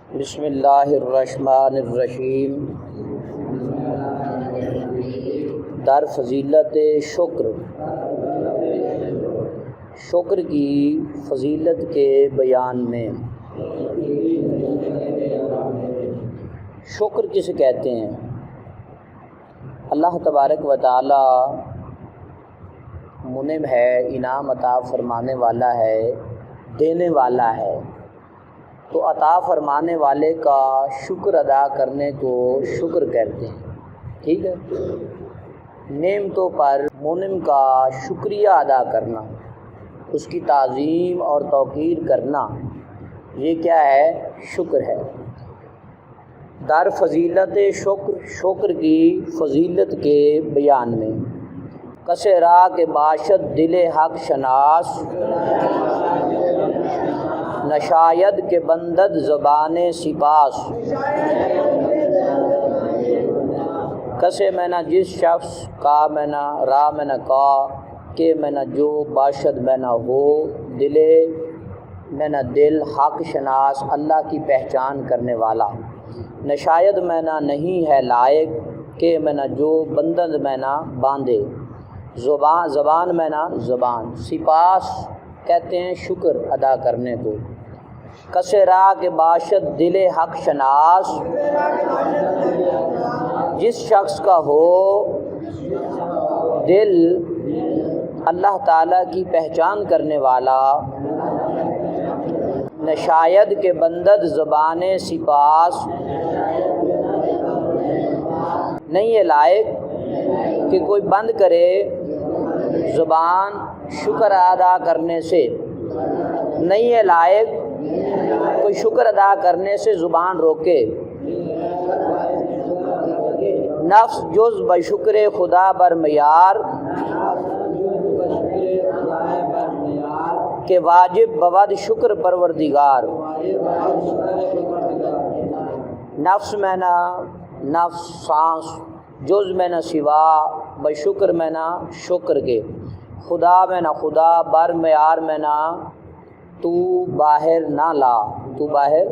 بسم اللہ الرحمن الرحیم۔ در فضیلت شکر، شکر کی فضیلت کے بیان میں۔ شکر کسے کہتے ہیں؟ اللہ تبارک و تعالی منعم ہے، انعام عطا فرمانے والا ہے، دینے والا ہے، تو عطا فرمانے والے کا شکر ادا کرنے کو شکر کہتے ہیں۔ ٹھیک ہے، نعمتوں پر منعم کا شکریہ ادا کرنا، اس کی تعظیم اور توقیر کرنا، یہ کیا ہے؟ شکر ہے۔ در فضیلت شکر، شکر کی فضیلت کے بیان میں۔ کسے راہ کے باشد دل حق شناس، نشاید کے بندد زبان سپاس۔ کسے میں نہ جس شخص کا میں نہ راہ میں نہ کا، کہ میں نہ جو باشد میں نہ ہو، دل میں نہ دل حق شناس، اللہ کی پہچان کرنے والا۔ نشاید میں نہ نہیں ہے لائق، کہ میں نہ جو بندد میں نہ باندھے، زبان میں نہ زبان۔ سپاس کہتے ہیں شکر ادا کرنے کو۔ کسے راہ کے باشد دل حق شناس، جس شخص کا ہو دل اللہ تعالیٰ کی پہچان کرنے والا، نشاید کے بندد زبان سپاس، نہیں ہے لائق کہ کوئی بند کرے زبان شکر ادا کرنے سے، نہیں ہے لائق کوئی شکر ادا کرنے سے زبان روکے۔ نفس جز بشکر خدا بر معیار، کہ واجب بود شکر پروردگار۔ نفس میں نہ نفس سانس، جز میں نہ سوا، بشکر میں نہ شکر کے، خدا میں نہ خدا، بر معیار میں نہ تو باہر نہ لا، تو باہر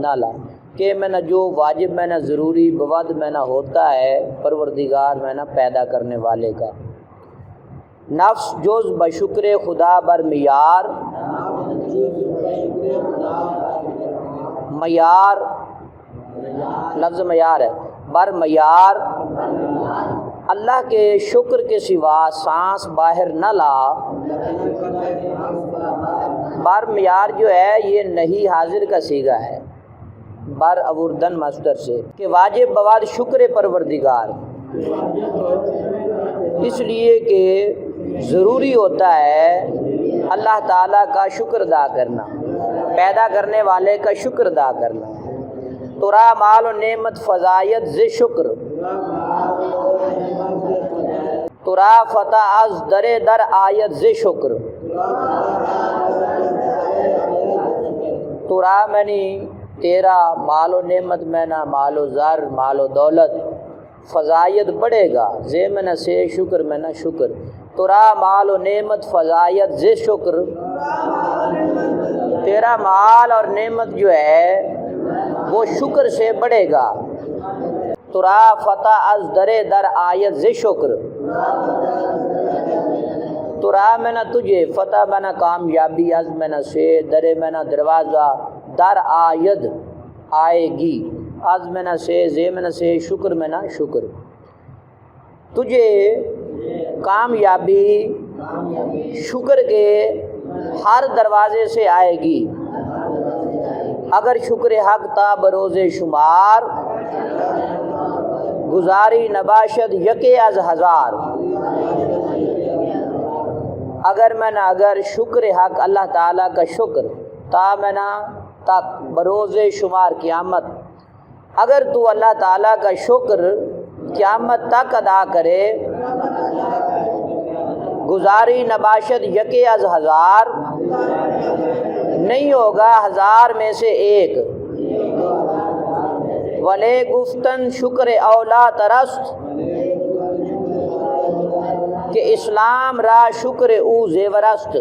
نہ لا، کہ میں نہ جو واجب میں نہ ضروری، بود میں نہ ہوتا ہے، پروردگار میں نہ پیدا کرنے والے کا۔ نفس جز بشکر خدا بر معیار، معیار لفظ معیار ہے، بر معیار اللہ کے شکر کے سوا سانس باہر نہ لا۔ بر معیار جو ہے یہ نہیں حاضر کا صیغہ ہے، بر اوردن مصدر سے، کہ واجب بود شکر پروردگار، اس لیے کہ ضروری ہوتا ہے اللہ تعالیٰ کا شکر ادا کرنا، پیدا کرنے والے کا شکر ادا کرنا۔ ترا مال و نعمت فضائیت ز شکر، ترا فتح از در در آیت ز شکر۔ ترا منی تیرا، مال و نعمت میں نہ مال و زر، مال و دولت، فضائیت بڑھے گا، زے میں نہ سے شکر میں نہ شکر۔ ترا مال و نعمت فضائیت ز شکر، تیرا مال اور نعمت جو ہے وہ شکر سے بڑھے گا۔ ترا فتح از در در آیت ز شکر، ترا میں نہ تجھے، فتح میں نہ کامیابی، از میں نہ سے، در میں نہ دروازہ، در آید آئے گی، از میں نہ سے، زے میں نہ سے، شکر میں نہ شکر۔ تجھے کامیابی شکر کے ہر دروازے سے آئے گی، اگر شکر حق تا بروز شمار، گزاری نباشد یکے از ہزار۔ اگر میں نہ اگر شکر حق اللہ تعالیٰ کا شکر، تا میں نہ تک، بروز شمار قیامت، اگر تو اللہ تعالیٰ کا شکر قیامت تک ادا کرے، گزاری نباشد یکے از ہزار، نہیں ہوگا ہزار میں سے ایک۔ ولے گفتن شکر اولا ترست، کہ اسلام را شکر او زیورست۔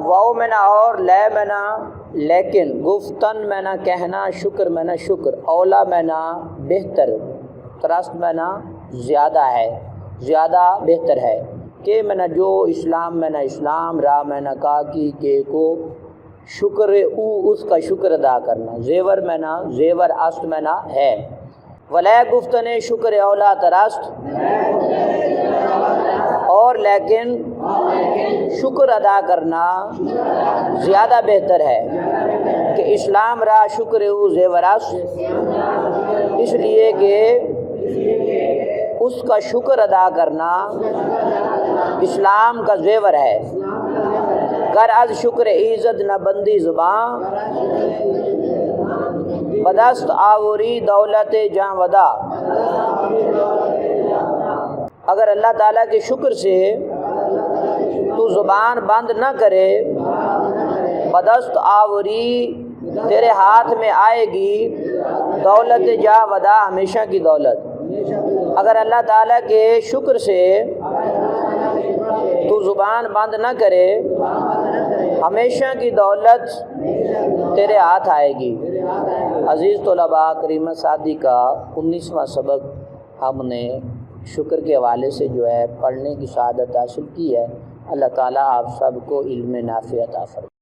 واؤ میں نہ اور لے میں نہ لیکن گفتن میں نہ کہنا شکر میں نہ شکر، اولا میں نہ بہتر، ترست میں نہ زیادہ ہے، زیادہ بہتر ہے کہ میں نہ جو اسلام میں نہ اسلام، را میں نہ کا کی کے کو، شکر او اس کا شکر ادا کرنا، زیور میں نہ زیور، است میں نہ ہے، ولا گفتن شکر اولا ترست، اور لیکن شکر ادا کرنا زیادہ بہتر ہے کہ اسلام را شکر او زیور است، اس لیے کہ اس کا شکر ادا کرنا اسلام کا زیور ہے۔ گر از شکر ایزد نہ بندی زباں، بدست آوری دولت جاں ودا، اگر اللہ تعالیٰ کے شکر سے تو زبان بند نہ کرے، بدست آوری تیرے ہاتھ میں آئے گی دولت جاں ودا، ہمیشہ کی دولت۔ اگر اللہ تعالیٰ کے شکر سے تو زبان بند نہ کرے، ہمیشہ کی دولت تیرے ہاتھ آئے گی۔ عزیز طلباء، کریمہ سعدی کا 19واں سبق ہم نے شکر کے حوالے سے جو ہے پڑھنے کی سعادت حاصل کی ہے۔ اللہ تعالیٰ آپ سب کو علم نافع عطا فرمائے۔